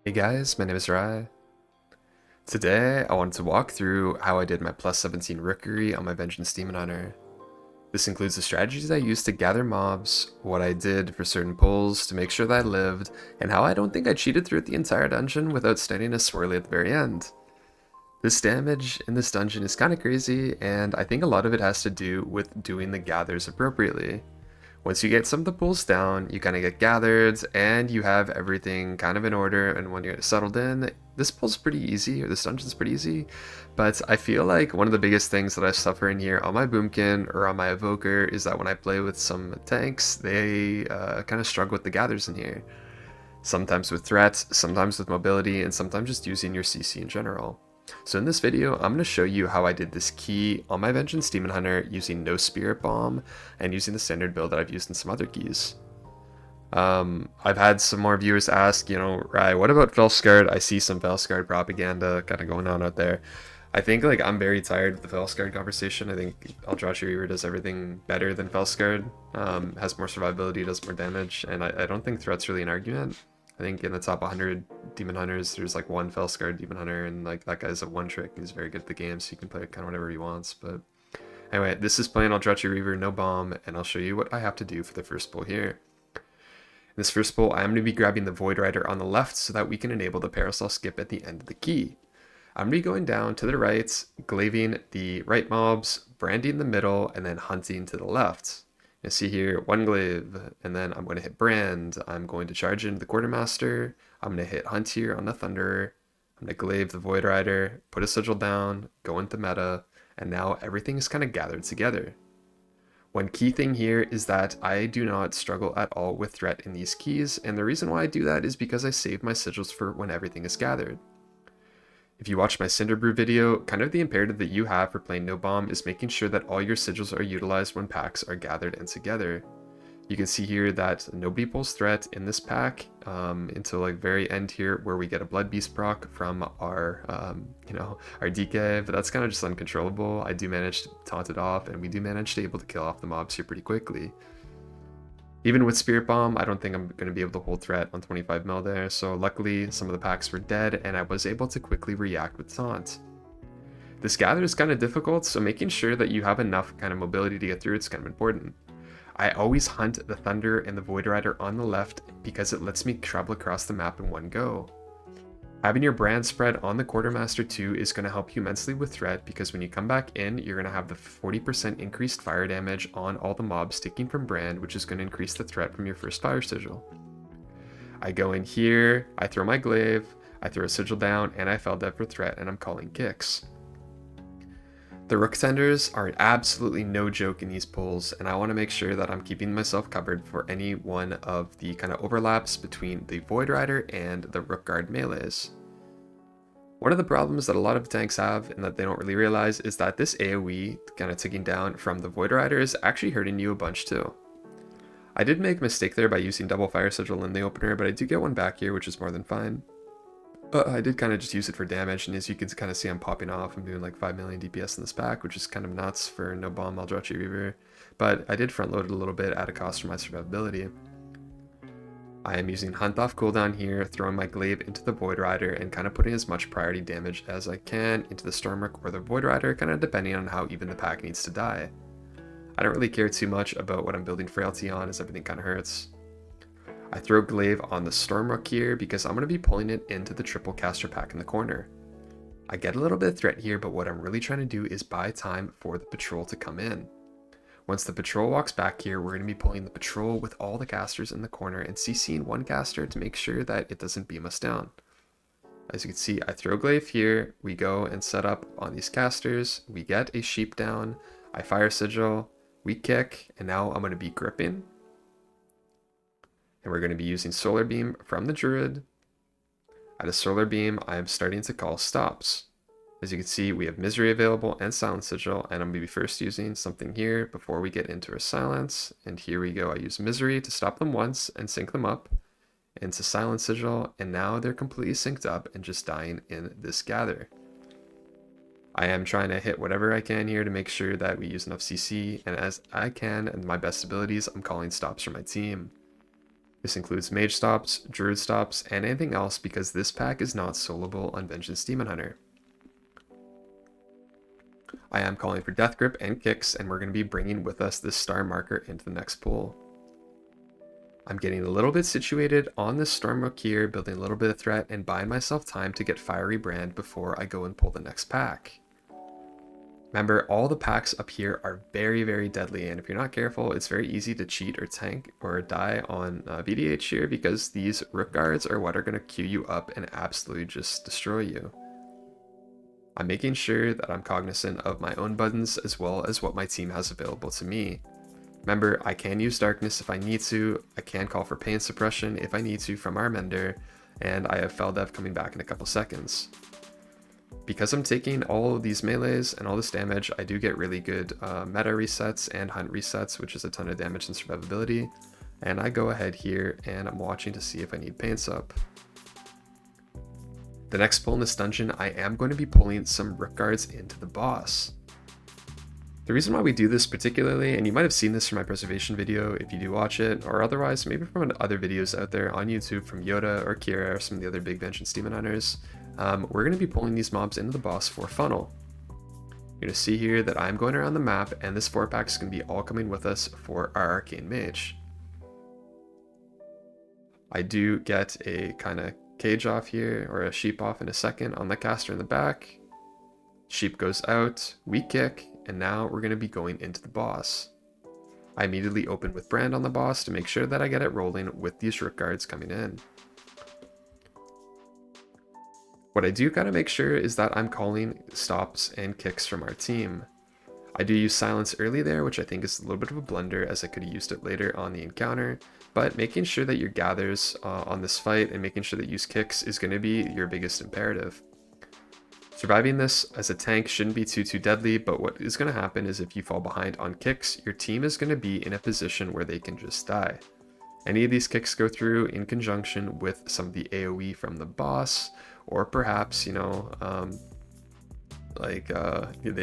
Hey guys, my name is Rai. Today, I wanted to walk through how I did my plus 17 Rookery on my Vengeance Demon Hunter. This includes the strategies I used to gather mobs, what I did for certain pulls to make sure that I lived, and how I don't think I cheated through the entire dungeon without standing a swirly at the very end. This damage in this dungeon is kind of crazy, and I think a lot of it has to do with doing the gathers appropriately. Once you get some of the pulls down, you kind of get gathered and you have everything kind of in order. And when you're settled in, this pull's pretty easy, or this dungeon's pretty easy. But I feel like one of the biggest things that I suffer in here on my Boomkin or on my Evoker is that when I play with some tanks, they kind of struggle with the gathers in here. Sometimes with threats, sometimes with mobility, and sometimes just using your CC in general. So in this video, I'm going to show you how I did this key on my Vengeance Demon Hunter using no Spirit Bomb and using the standard build that I've used in some other keys. I've had some more viewers ask, Rai, what about Felscard? I see some Felscard propaganda kind of going on out there. I think I'm very tired of the Felscard conversation. I think Aldrachi Vengeance does everything better than Felscard, has more survivability, does more damage, and I don't think threat's really an argument. I think in the top 100 Demon Hunters, there's one Felscard Demon Hunter, and that guy's a one trick. He's very good at the game, so you can play kind of whatever he wants. But anyway, this is playing Aldrachi Reaver, no bomb, and I'll show you what I have to do for the first pull here. In this first pull, I'm going to be grabbing the Void Rider on the left so that we can enable the Parasol skip at the end of the key. I'm going to be going down to the right, glaving the right mobs, branding the middle, and then hunting to the left. You see here, one glaive, and then I'm going to hit brand. I'm going to charge into the quartermaster. I'm going to hit hunt here on the thunderer. I'm going to glaive the void rider, put a sigil down, go into meta, and now everything is kind of gathered together. One key thing here is that I do not struggle at all with threat in these keys, and the reason why I do that is because I save my sigils for when everything is gathered. If you watch my Cinderbrew video, kind of the imperative that you have for playing no bomb is making sure that all your sigils are utilized when packs are gathered and together. You can see here that nobody pulls threat in this pack until very end here, where we get a Blood Beast proc from our our DK, but that's kind of just uncontrollable. I do manage to taunt it off, and we do manage to able to kill off the mobs here pretty quickly. Even with Spirit Bomb, I don't think I'm going to be able to hold threat on 25 mil there, so luckily some of the packs were dead and I was able to quickly react with Taunt. This gather is kind of difficult, so making sure that you have enough kind of mobility to get through it's kind of important. I always hunt the Thunder and the Void Rider on the left because it lets me travel across the map in one go. Having your brand spread on the Quartermaster too is going to help you immensely with threat, because when you come back in, you're going to have the 40% increased fire damage on all the mobs sticking from brand, which is going to increase the threat from your first fire sigil. I go in here, I throw my glaive, I throw a sigil down, and I fell dead for threat, and I'm calling kicks. The Rook Tenders are absolutely no joke in these pulls, and I want to make sure that I'm keeping myself covered for any one of the kind of overlaps between the Void Rider and the Rook Guard melees. One of the problems that a lot of tanks have, and that they don't really realize, is that this AoE kind of ticking down from the Void Rider is actually hurting you a bunch too. I did make a mistake there by using double fire sigil in the opener, but I do get one back here, which is more than fine. I did kind of just use it for damage, and as you can kind of see, I'm popping off. I'm doing 5 million DPS in this pack, which is kind of nuts for no bomb Aldrachi Reaver, but I did front load it a little bit at a cost for my survivability. I am using Hunt off cooldown here, throwing my glaive into the Void Rider and kind of putting as much priority damage as I can into the Stormrook or the Void Rider, kind of depending on how even the pack needs to die. I don't really care too much about what I'm building Frailty on, as everything kind of hurts. I throw glaive on the Stormrook here because I'm going to be pulling it into the triple caster pack in the corner. I get a little bit of threat here, but what I'm really trying to do is buy time for the patrol to come in. Once the patrol walks back here, we're going to be pulling the patrol with all the casters in the corner and CCing one caster to make sure that it doesn't beam us down. As you can see, I throw glaive here, we go and set up on these casters, we get a sheep down, I fire sigil, we kick, and now I'm going to be gripping. And we're going to be using Solar Beam from the Druid. At a Solar Beam, I am starting to call stops. As you can see, we have Misery available and Silence Sigil, and I'm going to be first using something here before we get into our Silence. And here we go, I use Misery to stop them once and sync them up into Silence Sigil, and now they're completely synced up and just dying in this gather. I am trying to hit whatever I can here to make sure that we use enough CC, and as I can, and my best abilities, I'm calling stops for my team. This includes mage stops, druid stops, and anything else because this pack is not soloable on Vengeance Demon Hunter. I am calling for Death Grip and Kicks, and we're going to be bringing with us this star marker into the next pool. I'm getting a little bit situated on this Stormrook here, building a little bit of threat, and buying myself time to get Fiery Brand before I go and pull the next pack. Remember, all the packs up here are very, very deadly, and if you're not careful, it's very easy to cheat or tank or die on VDH here because these Rook Guards are what are going to queue you up and absolutely just destroy you. I'm making sure that I'm cognizant of my own buttons as well as what my team has available to me. Remember, I can use Darkness if I need to, I can call for Pain Suppression if I need to from our Mender, and I have Fell Death coming back in a couple seconds. Because I'm taking all of these melees and all this damage, I do get really good meta resets and hunt resets, which is a ton of damage and survivability. And I go ahead here and I'm watching to see if I need Pain Sup. The next pull in this dungeon, I am going to be pulling some Rook Guards into the boss. The reason why we do this particularly, and you might have seen this from my preservation video if you do watch it, or otherwise maybe from other videos out there on YouTube from Yoda or Kira or some of the other big Vengeance Demon Hunters, we're going to be pulling these mobs into the boss for funnel. You're going to see here that I'm going around the map, and this 4-pack is going to be all coming with us for our Arcane Mage. I do get a kind of cage off here, or a sheep off in a second on the caster in the back. Sheep goes out, we kick, and now we're going to be going into the boss. I immediately open with Brand on the boss to make sure that I get it rolling with these Rook Guards coming in. What I do gotta make sure is that I'm calling stops and kicks from our team. I do use silence early there, which I think is a little bit of a blunder as I could have used it later on the encounter, but making sure that your gathers on this fight and making sure that you use kicks is going to be your biggest imperative. Surviving this as a tank shouldn't be too deadly, but what is going to happen is if you fall behind on kicks, your team is going to be in a position where they can just die. Any of these kicks go through in conjunction with some of the AoE from the boss, or perhaps, you know, the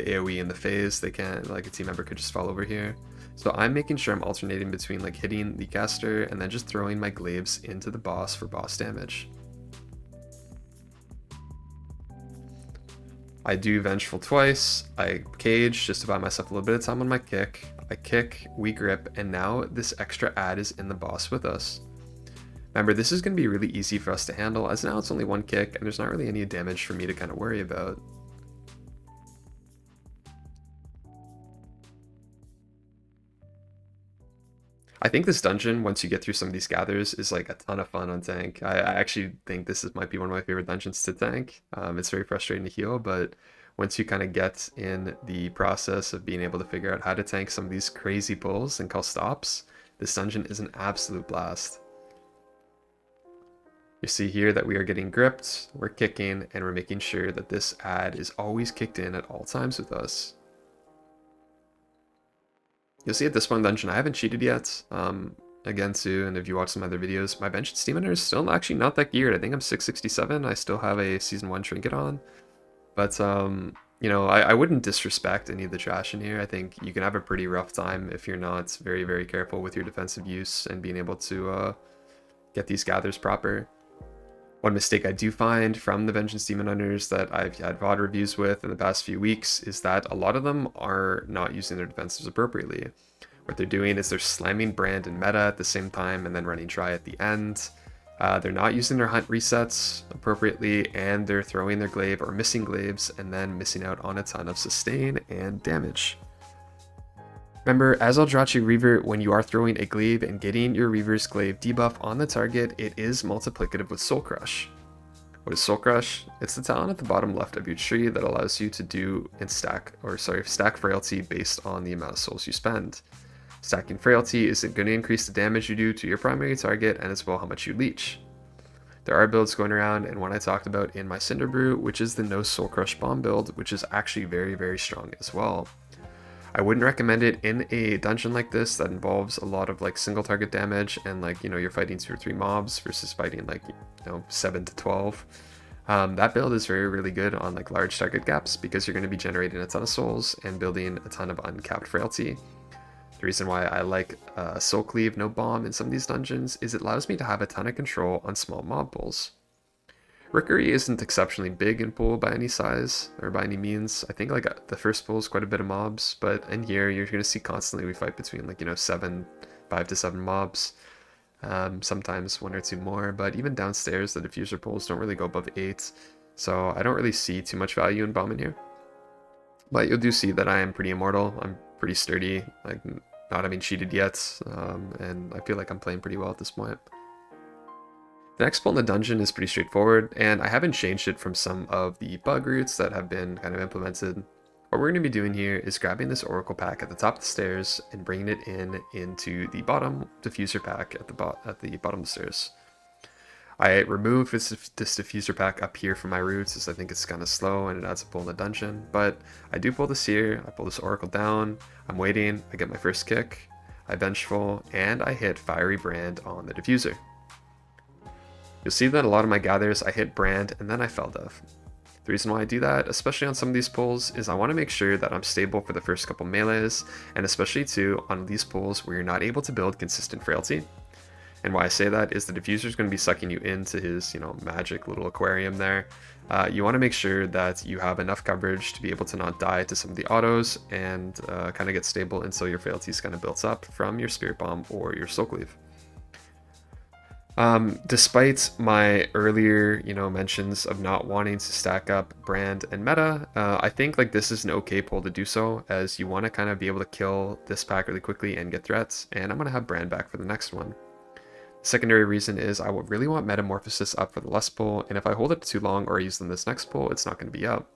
AoE in the phase, they can, like a team member could just fall over here. So I'm making sure I'm alternating between like hitting the caster and then just throwing my glaives into the boss for boss damage. I do Vengeful twice, I cage just to buy myself a little bit of time on my kick, I kick, we grip, and now this extra add is in the boss with us. Remember, this is going to be really easy for us to handle as now it's only one kick and there's not really any damage for me to kind of worry about. I think this dungeon, once you get through some of these gathers, is like a ton of fun on tank. I actually think might be one of my favorite dungeons to tank. It's very frustrating to heal, but once you kind of get in the process of being able to figure out how to tank some of these crazy pulls and call stops, this dungeon is an absolute blast. You see here that we are getting gripped, we're kicking, and we're making sure that this add is always kicked in at all times with us. You'll see at this point in the dungeon, I haven't cheated yet. Again, too, and if you watch some other videos, my Vengeance Demon Hunter is still actually not that geared. I think I'm 667. I still have a Season 1 trinket on. But, you know, I wouldn't disrespect any of the trash in here. I think you can have a pretty rough time if you're not very, very careful with your defensive use and being able to get these gathers proper. One mistake I do find from the Vengeance Demon Hunters that I've had VOD reviews with in the past few weeks is that a lot of them are not using their defensives appropriately. What they're doing is they're slamming Brand and meta at the same time and then running Try at the end. They're not using their hunt resets appropriately, and they're throwing their glaive or missing glaives and then missing out on a ton of sustain and damage. Remember, as Aldrachi Reaver, when you are throwing a glaive and getting your Reaver's glaive debuff on the target, it is multiplicative with Soul Crush. What is Soul Crush? It's the talent at the bottom left of your tree that allows you to do and stack Frailty based on the amount of souls you spend. Stacking Frailty is going to increase the damage you do to your primary target and as well how much you leech. There are builds going around, and one I talked about in my Cinder Brew, which is the no Soul Crush bomb build, which is actually very, very strong as well. I wouldn't recommend it in a dungeon like this that involves a lot of like single target damage and like, you know, you're fighting 2 or 3 mobs versus fighting like, you know, 7 to 12. That build is really good on like large target gaps because you're going to be generating a ton of souls and building a ton of uncapped frailty. The reason why I like Soul Cleave, no bomb in some of these dungeons is it allows me to have a ton of control on small mob pools. Rookery isn't exceptionally big in pool by any size, or by any means. I think like the first pool is quite a bit of mobs, but in here you're going to see constantly we fight between like, 5 to 7 mobs. Sometimes 1 or 2 more, but even downstairs the diffuser pools don't really go above 8, so I don't really see too much value in bombing here. But you'll do see that I am pretty immortal, I'm pretty sturdy, like not having cheated yet, and I feel like I'm playing pretty well at this point. The next pull in the dungeon is pretty straightforward, and I haven't changed it from some of the bug routes that have been kind of implemented. What we're going to be doing here is grabbing this Oracle pack at the top of the stairs and bringing it into the bottom diffuser pack at the bottom of the stairs. I remove this diffuser pack up here from my routes as I think it's kind of slow and it adds a pull in the dungeon, but I do pull this here, I pull this Oracle down, I'm waiting, I get my first kick, I Vengeful, and I hit Fiery Brand on the diffuser. You'll see that a lot of my gathers I hit Brand and then I Fell Dev. The reason why I do that, especially on some of these pulls, is I want to make sure that I'm stable for the first couple melees, and especially too on these pulls where you're not able to build consistent frailty. And why I say that is the diffuser is going to be sucking you into his, magic little aquarium there. You want to make sure that you have enough coverage to be able to not die to some of the autos and kind of get stable until your frailties kind of builds up from your Spirit Bomb or your Soul Cleave. Despite my earlier, mentions of not wanting to stack up Brand and Meta, I think like this is an okay pull to do so, as you want to kind of be able to kill this pack really quickly and get threats, and I'm going to have Brand back for the next one. Secondary reason is I would really want Metamorphosis up for the Lust pull, and if I hold it too long or use them this next pull, it's not going to be up.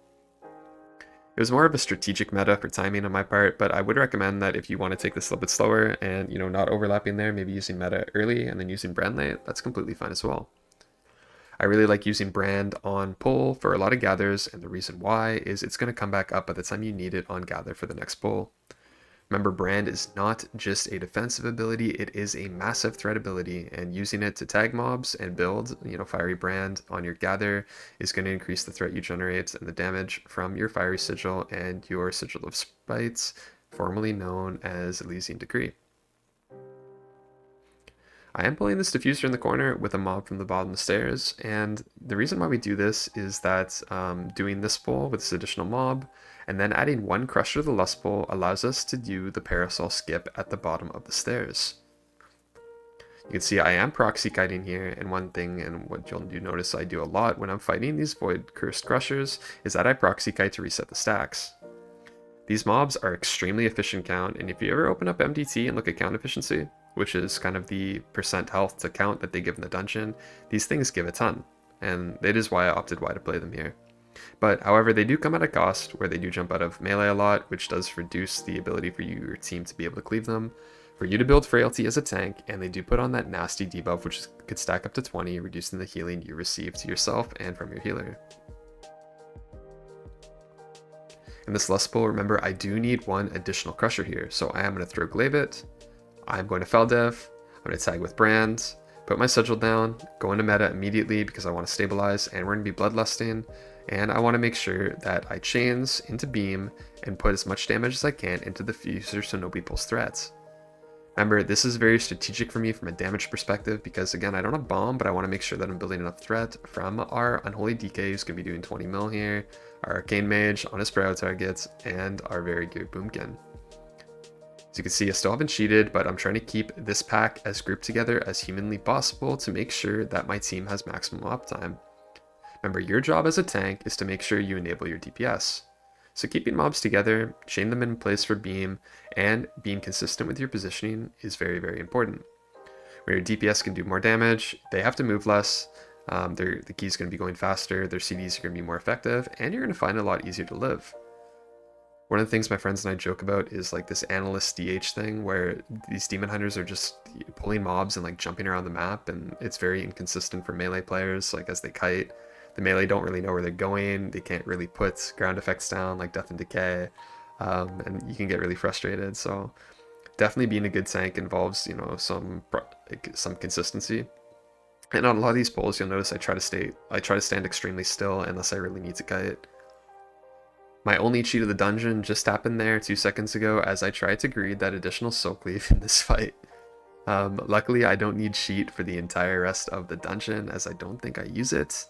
It was more of a strategic meta for timing on my part, but I would recommend that if you want to take this a little bit slower and, not overlapping there, maybe using meta early and then using Brand late, that's completely fine as well. I really like using Brand on pull for a lot of gathers, and the reason why is it's going to come back up by the time you need it on gather for the next pull. Remember, Brand is not just a defensive ability, it is a massive threat ability, and using it to tag mobs and build, Fiery Brand on your gather is going to increase the threat you generate and the damage from your Fiery Sigil and your Sigil of Spites, formerly known as Elysian Decree. I am pulling this diffuser in the corner with a mob from the bottom of the stairs, and the reason why we do this is that doing this pull with this additional mob, and then adding 1 Crusher to the Lust pull allows us to do the Parasol skip at the bottom of the stairs. You can see I am proxy kiting here, and one thing, and what you'll do notice I do a lot when I'm fighting these Void Cursed Crushers, is that I proxy kite to reset the stacks. These mobs are extremely efficient count, and if you ever open up MDT and look at count efficiency, which is kind of the percent health to count that they give in the dungeon, these things give a ton, and it is why I opted why to play them here. But however, they do come at a cost where they do jump out of melee a lot, which does reduce the ability for your team to be able to cleave them, for you to build frailty as a tank, and they do put on that nasty debuff which could stack up to 20, reducing the healing you receive to yourself and from your healer. In this Lust pull, remember I do need 1 additional Crusher here, so I am going to throw Glaive it, I'm going to Fell Dev, I'm going to tag with Brand, put my Sigil down, go into meta immediately because I want to stabilize, and we're going to be Bloodlusting, and I want to make sure that I chains into Beam and put as much damage as I can into the diffuser so nobody pulls threats. Remember, this is very strategic for me from a damage perspective because, again, I don't have Bomb, but I want to make sure that I'm building enough threat from our Unholy DK, who's going to be doing 20 mil here, our Arcane Mage on his Sprout targets, and our very good Boomkin. As you can see, I still haven't cheated, but I'm trying to keep this pack as grouped together as humanly possible to make sure that my team has maximum uptime. Remember, your job as a tank is to make sure you enable your DPS. So keeping mobs together, chain them in place for beam, and being consistent with your positioning is very, very important. Where your DPS can do more damage, they have to move less, the key's going to be going faster, their CDs are going to be more effective, and you're going to find it a lot easier to live. One of the things my friends and I joke about is like this analyst DH thing where these demon hunters are just pulling mobs and like jumping around the map, and it's very inconsistent for melee players. Like as they kite, the melee don't really know where they're going, they can't really put ground effects down like Death and Decay, and you can get really frustrated. So definitely being a good tank involves, some consistency. And on a lot of these pulls, you'll notice I try to stand extremely still unless I really need to kite. My only cheat of the dungeon just happened there 2 seconds ago as I tried to greed that additional soak leaf in this fight. Luckily, I don't need cheat for the entire rest of the dungeon as I don't think I use it.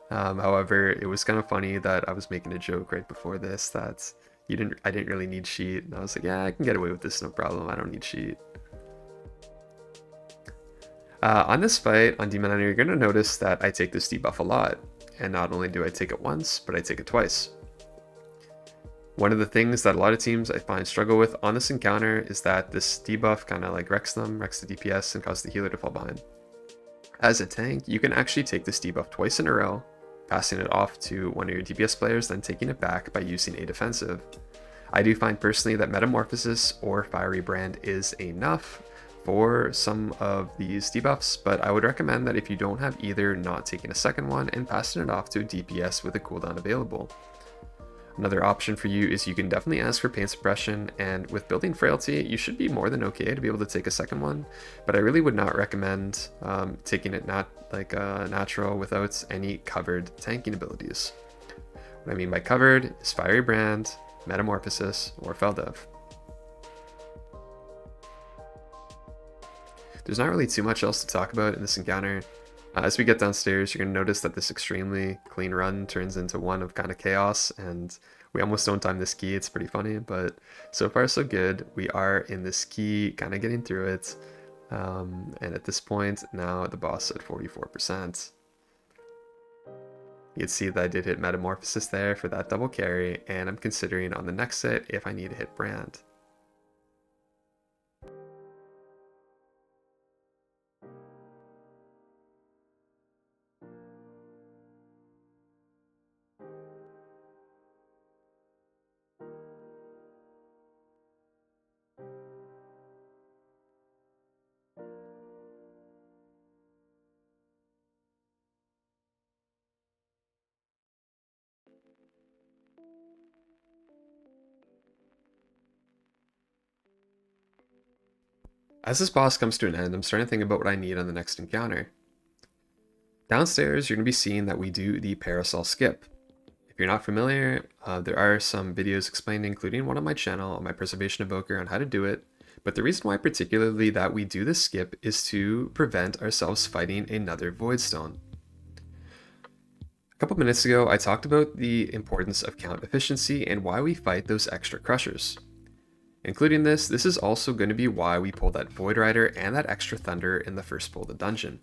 However, it was kind of funny that I was making a joke right before this that I didn't really need cheat, and I was like, yeah, I can get away with this, no problem. I don't need cheat. On this fight on Demon Hunter, you're gonna notice that I take this debuff a lot, and not only do I take it once, but I take it twice. One of the things that a lot of teams I find struggle with on this encounter is that this debuff kind of like wrecks the DPS, and causes the healer to fall behind. As a tank, you can actually take this debuff twice in a row, passing it off to one of your DPS players, then taking it back by using a defensive. I do find personally that Metamorphosis or Fiery Brand is enough for some of these debuffs, but I would recommend that if you don't have either, not taking a second one and passing it off to a DPS with a cooldown available. Another option for you is you can definitely ask for pain suppression, and with building frailty, you should be more than okay to be able to take a second one, but I really would not recommend taking it not like natural without any covered tanking abilities. What I mean by covered is Fiery Brand, Metamorphosis, or Feldev. There's not really too much else to talk about in this encounter. As we get downstairs, you're going to notice that this extremely clean run turns into one of kind of chaos, and we almost don't time this key. It's pretty funny, but so far so good. We are in this key, kind of getting through it, and at this point, now the boss at 44%. You can see that I did hit Metamorphosis there for that double carry, and I'm considering on the next set if I need to hit Brand. As this boss comes to an end, I'm starting to think about what I need on the next encounter. Downstairs, you're going to be seeing that we do the Parasol skip. If you're not familiar, there are some videos explained, including one on my channel, on my Preservation Evoker, on how to do it. But the reason why particularly that we do this skip is to prevent ourselves fighting another Voidstone. A couple minutes ago, I talked about the importance of count efficiency and why we fight those extra crushers. Including this is also going to be why we pull that Void Rider and that extra Thunder in the first pull of the dungeon.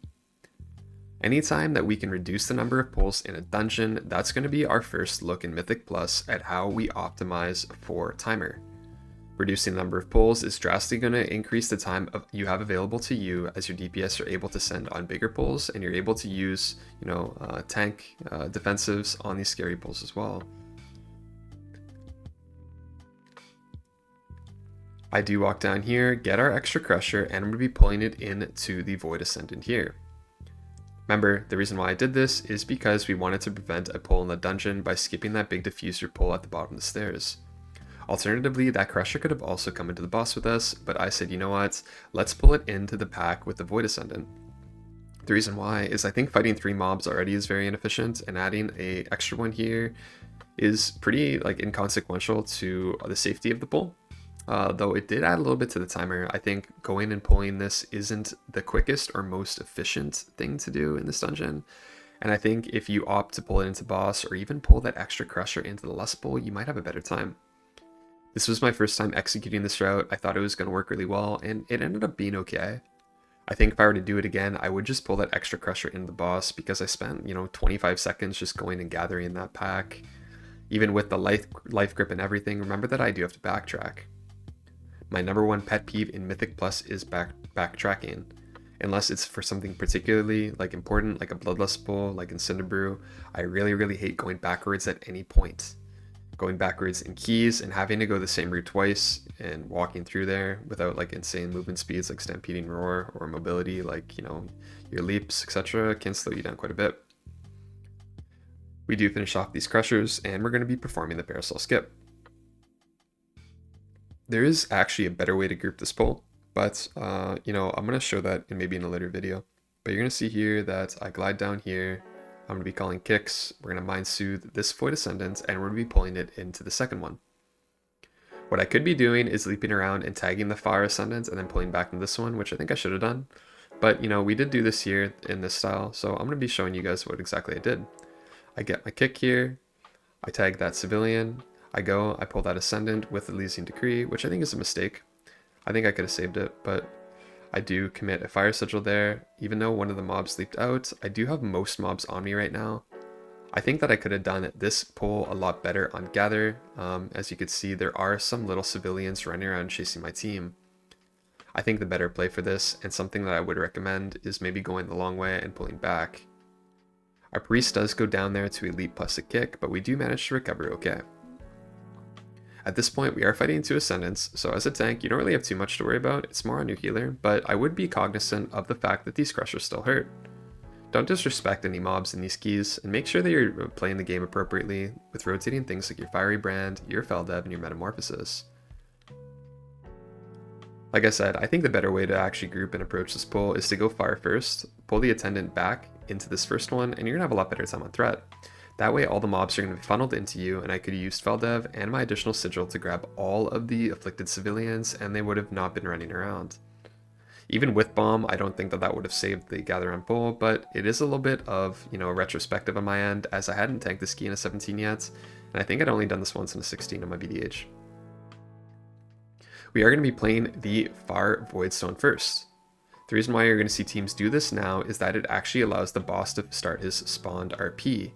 Anytime that we can reduce the number of pulls in a dungeon, that's going to be our first look in Mythic Plus at how we optimize for timer. Reducing the number of pulls is drastically going to increase the time you have available to you as your DPS are able to send on bigger pulls, and you're able to use, tank defensives on these scary pulls as well. I do walk down here, get our extra crusher, and I'm going to be pulling it into the Void Ascendant here. Remember, the reason why I did this is because we wanted to prevent a pull in the dungeon by skipping that big diffuser pull at the bottom of the stairs. Alternatively, that crusher could have also come into the boss with us, but I said, you know what, let's pull it into the pack with the Void Ascendant. The reason why is I think fighting 3 mobs already is very inefficient, and adding a extra one here is pretty inconsequential to the safety of the pull. Though it did add a little bit to the timer. I think going and pulling this isn't the quickest or most efficient thing to do in this dungeon. And I think if you opt to pull it into boss or even pull that extra crusher into the lust pull, you might have a better time. This was my first time executing this route. I thought it was going to work really well, and it ended up being okay. I think if I were to do it again, I would just pull that extra crusher into the boss because I spent, 25 seconds just going and gathering that pack. Even with the life grip and everything, remember that I do have to backtrack. My number one pet peeve in Mythic Plus is backtracking. Unless it's for something particularly important, like a Bloodlust pull, like in Cinderbrew, I really hate going backwards at any point. Going backwards in keys and having to go the same route twice and walking through there without insane movement speeds like Stampeding Roar or mobility your leaps, etc. can slow you down quite a bit. We do finish off these crushers and we're going to be performing the Parasol skip. There is actually a better way to group this pull, but I'm going to show that maybe in a later video. But you're going to see here that I glide down here, I'm going to be calling kicks. We're going to Mind Soothe this Void Ascendant, and we're going to be pulling it into the second one. What I could be doing is leaping around and tagging the Fire Ascendant and then pulling back into this one, which I think I should have done. But, you know, we did do this here in this style, so I'm going to be showing you guys what exactly I did. I get my kick here, I tag that Civilian, I pull that Ascendant with Elysian Decree, which I think is a mistake. I think I could have saved it, but I do commit a Fire Sigil there. Even though one of the mobs leaped out, I do have most mobs on me right now. I think that I could have done this pull a lot better on Gather. As you can see, there are some little civilians running around chasing my team. I think the better play for this, and something that I would recommend, is maybe going the long way and pulling back. Our priest does go down there to elite plus a kick, but we do manage to recover okay. At this point, we are fighting 2 Ascendants, so as a tank, you don't really have too much to worry about. It's more on your healer, but I would be cognizant of the fact that these crushers still hurt. Don't disrespect any mobs in these keys, and make sure that you're playing the game appropriately with rotating things like your Fiery Brand, your Feldev, and your Metamorphosis. Like I said, I think the better way to actually group and approach this pull is to go Fire first, pull the Attendant back into this first one, and you're going to have a lot better time on threat. That way all the mobs are going to be funneled into you, and I could have used Feldev and my additional Sigil to grab all of the afflicted civilians, and they would have not been running around. Even with Bomb, I don't think that that would have saved the Gather and Pull, but it is a little bit of, you know, a retrospective on my end, as I hadn't tanked this key in a 17 yet, and I think I'd only done this once in a 16 on my BDH. We are going to be playing the Far Voidstone first. The reason why you're going to see teams do this now is that it actually allows the boss to start his spawned RP.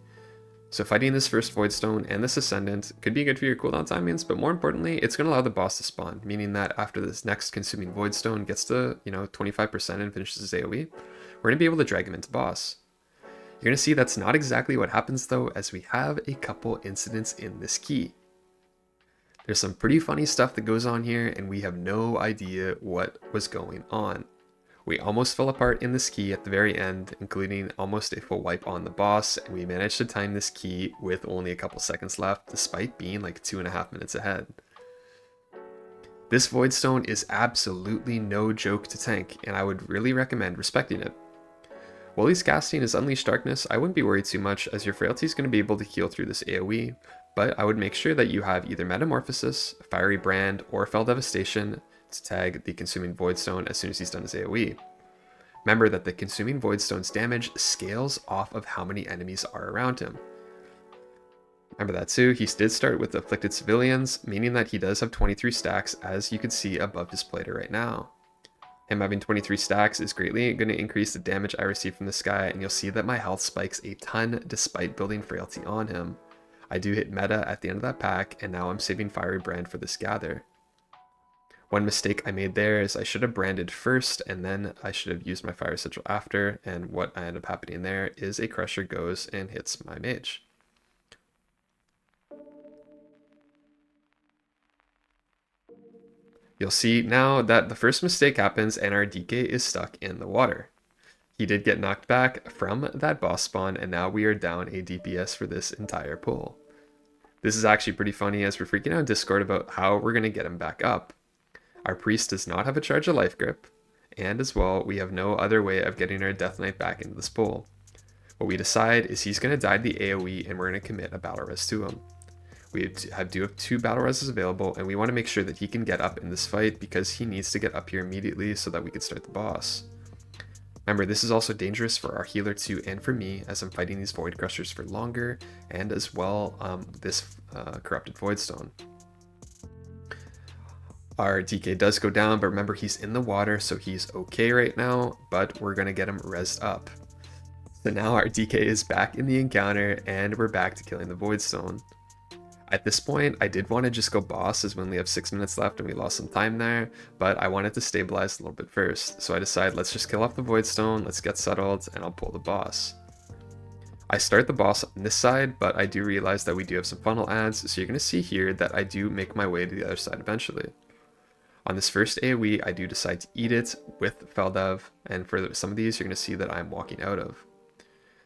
So fighting this first Voidstone and this Ascendant could be good for your cooldown timings, but more importantly, it's going to allow the boss to spawn, meaning that after this next consuming Voidstone gets to, 25% and finishes his AoE, we're going to be able to drag him into boss. You're going to see that's not exactly what happens though, as we have a couple incidents in this key. There's some pretty funny stuff that goes on here, and we have no idea what was going on. We almost fell apart in this key at the very end, including almost a full wipe on the boss, and we managed to time this key with only a couple seconds left, despite being like 2.5 minutes ahead. This Voidstone is absolutely no joke to tank, and I would really recommend respecting it. While he's casting his Unleashed Darkness, I wouldn't be worried too much, as your Frailty is going to be able to heal through this AoE, but I would make sure that you have either Metamorphosis, Fiery Brand, or Fell Devastation to tag the Consuming Voidstone as soon as he's done his AoE. Remember that the Consuming Voidstone's damage scales off of how many enemies are around him. Remember that too, he did start with Afflicted Civilians, meaning that he does have 23 stacks, as you can see above his plater right now. Him having 23 stacks is greatly going to increase the damage I receive from this guy, and you'll see that my health spikes a ton despite building Frailty on him. I do hit meta at the end of that pack, and now I'm saving Fiery Brand for this Gather. One mistake I made there is I should have branded first, and then I should have used my Fire Sigil after, and what ended up happening there is a Crusher goes and hits my mage. You'll see now that the first mistake happens and our DK is stuck in the water. He did get knocked back from that boss spawn, and now we are down a DPS for this entire pull. This is actually pretty funny, as we're freaking out in Discord about how we're going to get him back up. Our priest does not have a charge of life grip, and as well, we have no other way of getting our Death Knight back into this pull. What we decide is he's going to die to the AoE, and we're going to commit a battle res to him. We do have 2 battle reses available, and we want to make sure that he can get up in this fight because he needs to get up here immediately so that we can start the boss. Remember, this is also dangerous for our healer too, and for me, as I'm fighting these Void Crushers for longer, and as well this Corrupted Voidstone. Our DK does go down, but remember he's in the water, so he's okay right now, but we're going to get him rezzed up. So now our DK is back in the encounter, and we're back to killing the Voidstone. At this point, I did want to just go boss, as we only have 6 minutes left and we lost some time there, but I wanted to stabilize a little bit first. So I decided, let's just kill off the Voidstone, let's get settled, and I'll pull the boss. I start the boss on this side, but I do realize that we do have some funnel ads, so you're going to see here that I do make my way to the other side eventually. On this first AoE, I do decide to eat it with Feldev, and for some of these, you're going to see that I'm walking out of.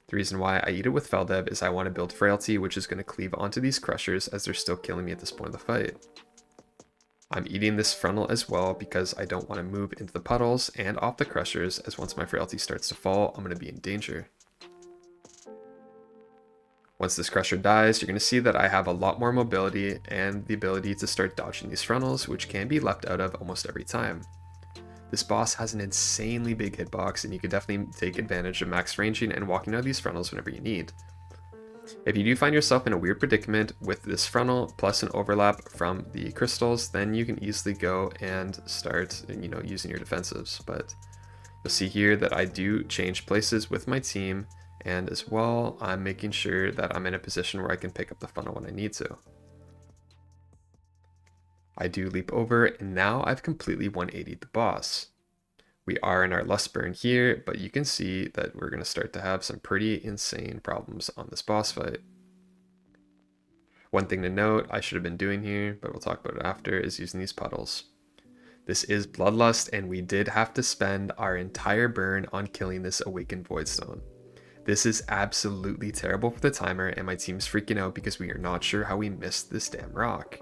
The reason why I eat it with Feldev is I want to build Frailty, which is going to cleave onto these Crushers as they're still killing me at this point of the fight. I'm eating this frontal as well because I don't want to move into the puddles and off the Crushers, as once my Frailty starts to fall, I'm going to be in danger. Once this Crusher dies, you're going to see that I have a lot more mobility and the ability to start dodging these frontals, which can be left out of almost every time. This boss has an insanely big hitbox, and you could definitely take advantage of max ranging and walking out of these frontals whenever you need. If you do find yourself in a weird predicament with this frontal plus an overlap from the crystals, then you can easily go and start, using your defensives. But you'll see here that I do change places with my team, and as well, I'm making sure that I'm in a position where I can pick up the funnel when I need to. I do leap over, and now I've completely 180'd the boss. We are in our lust burn here, but you can see that we're going to start to have some pretty insane problems on this boss fight. One thing to note I should have been doing here, but we'll talk about it after, is using these puddles. This is Bloodlust, and we did have to spend our entire burn on killing this Awakened Voidstone. This is absolutely terrible for the timer, and my team's freaking out because we are not sure how we missed this damn rock.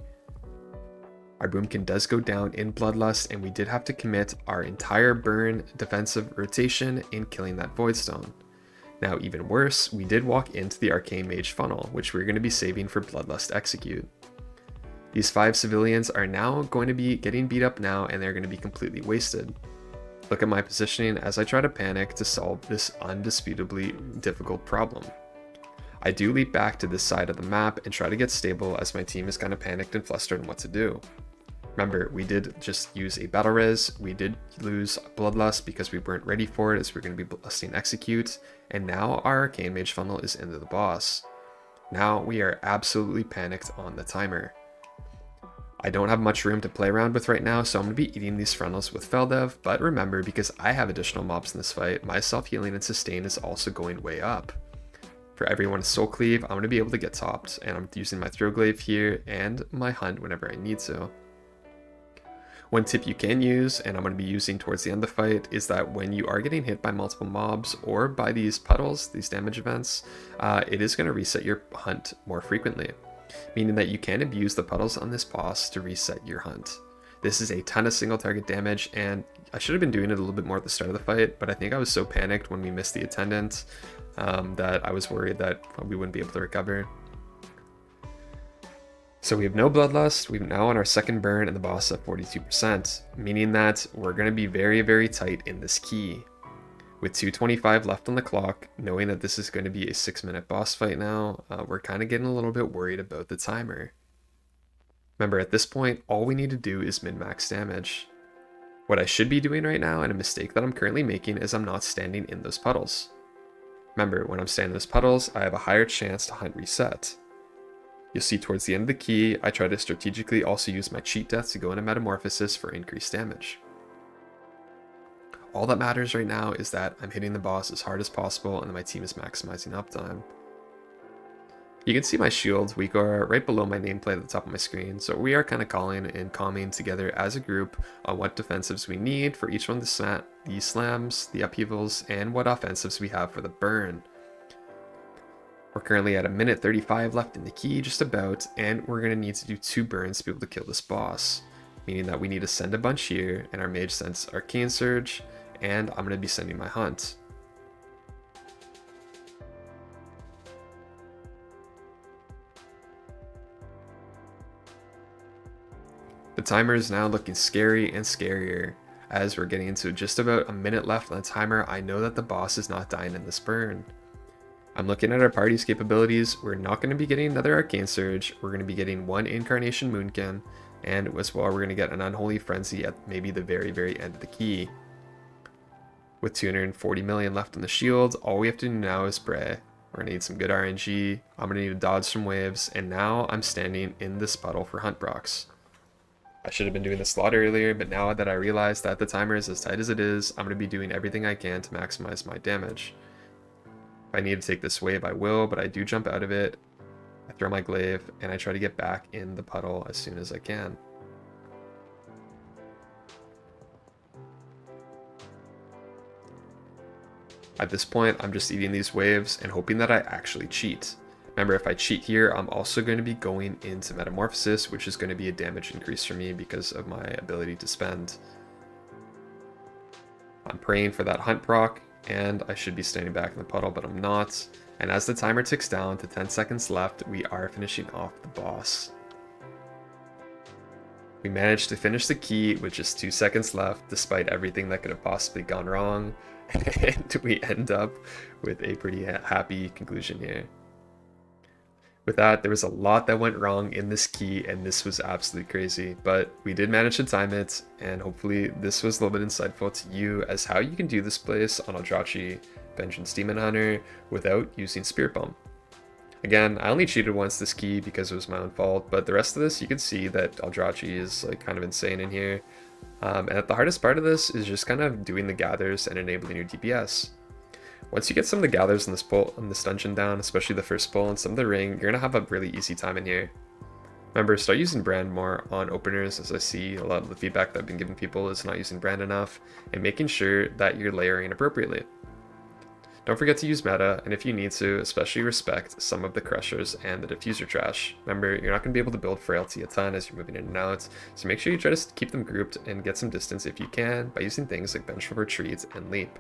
Our Boomkin does go down in Bloodlust, and we did have to commit our entire burn defensive rotation in killing that Voidstone. Now, even worse, we did walk into the Arcane Mage funnel, which we're going to be saving for Bloodlust Execute. These 5 civilians are now going to be getting beat up now, and they're going to be completely wasted. Look at my positioning as I try to panic to solve this undisputably difficult problem. I do leap back to this side of the map and try to get stable as my team is kind of panicked and flustered on what to do. Remember, we did just use a battle res, we did lose Bloodlust because we weren't ready for it as we're going to be blasting Execute, and now our Arcane Mage funnel is into the boss. Now we are absolutely panicked on the timer. I don't have much room to play around with right now, so I'm going to be eating these frontals with Feldev, but remember, because I have additional mobs in this fight, my self-healing and sustain is also going way up. For everyone to Soul Cleave, I'm going to be able to get topped, and I'm using my Throwglaive here and my Hunt whenever I need to. One tip you can use, and I'm going to be using towards the end of the fight, is that when you are getting hit by multiple mobs or by these puddles, these damage events, it is going to reset your Hunt more frequently, meaning that you can abuse the puddles on this boss to reset your Hunt. This is a ton of single target damage, and I should have been doing it a little bit more at the start of the fight, but I think I was so panicked when we missed the attendant that I was worried that we wouldn't be able to recover. So we have no Bloodlust, we're now on our second burn and the boss at 42%, meaning that we're going to be very, very tight in this key. With 2:25 left on the clock, knowing that this is going to be a 6-minute boss fight now, we're kind of getting a little bit worried about the timer. Remember, at this point, all we need to do is min-max damage. What I should be doing right now, and a mistake that I'm currently making, is I'm not standing in those puddles. Remember, when I'm standing in those puddles, I have a higher chance to Hunt reset. You'll see towards the end of the key, I try to strategically also use my cheat death to go into Metamorphosis for increased damage. All that matters right now is that I'm hitting the boss as hard as possible and that my team is maximizing uptime. You can see my shield, we are right below my nameplate at the top of my screen, so we are kind of calling and calming together as a group on what defensives we need for each one of the slams, the upheavals, and what offensives we have for the burn. We're currently at 1:35 left in the key, just about, and we're going to need to do 2 burns to be able to kill this boss, meaning that we need to send a bunch here, and our mage sends Arcane Surge, and I'm going to be sending my Hunt. The timer is now looking scary and scarier. As we're getting into just about a minute left on the timer, I know that the boss is not dying in this burn. I'm looking at our party's capabilities. We're not going to be getting another Arcane Surge. We're going to be getting 1 Incarnation Moonkin, and as well, we're going to get an Unholy Frenzy at maybe the very, very end of the key. With 240 million left on the shield, all we have to do now is spray. We're going to need some good RNG. I'm going to need to dodge some waves, and now I'm standing in this puddle for Hunt Brox. I should have been doing this a lot earlier, but now that I realize that the timer is as tight as it is, I'm going to be doing everything I can to maximize my damage. If I need to take this wave, I will, but I do jump out of it. I throw my glaive, and I try to get back in the puddle as soon as I can. At this point, I'm just eating these waves and hoping that I actually cheat. Remember, if I cheat here, I'm also going to be going into Metamorphosis, which is going to be a damage increase for me because of my ability to spend. I'm praying for that Hunt proc, and I should be standing back in the puddle, but I'm not. And as the timer ticks down to 10 seconds left, we are finishing off the boss. We managed to finish the key with just 2 seconds left, despite everything that could have possibly gone wrong, and we end up with a pretty happy conclusion here. With that, there was a lot that went wrong in this key, and this was absolutely crazy, but we did manage to time it, and hopefully this was a little bit insightful to you as how you can do this place on Aldrachi Vengeance Demon Hunter without using Spirit Bomb. Again, I only cheated once this key because it was my own fault, but the rest of this, you can see that Aldrachi is like kind of insane in here. And the hardest part of this is just kind of doing the gathers and enabling your DPS. Once you get some of the gathers in this dungeon down, especially the first pull and some of the ring, you're gonna have a really easy time in here. Remember, start using brand more on openers, as I see a lot of the feedback that I've been giving people is not using brand enough, and making sure that you're layering appropriately. Don't forget to use meta, and if you need to, especially respect some of the crushers and the diffuser trash. Remember, you're not going to be able to build frailty a ton as you're moving in and out, so make sure you try to keep them grouped and get some distance if you can by using things like vengeful retreat and leap.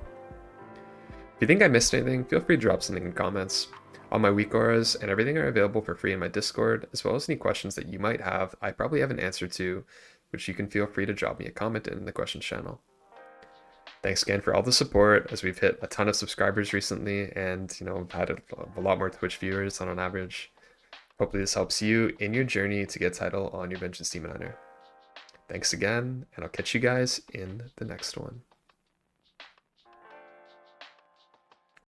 If you think I missed anything, feel free to drop something in the comments. All my weak auras and everything are available for free in my Discord, as well as any questions that you might have I probably have an answer to, which you can feel free to drop me a comment in the questions channel. Thanks again for all the support, as we've hit a ton of subscribers recently and, had a lot more Twitch viewers on average. Hopefully this helps you in your journey to get title on your Vengeance Demon Hunter. Thanks again, and I'll catch you guys in the next one.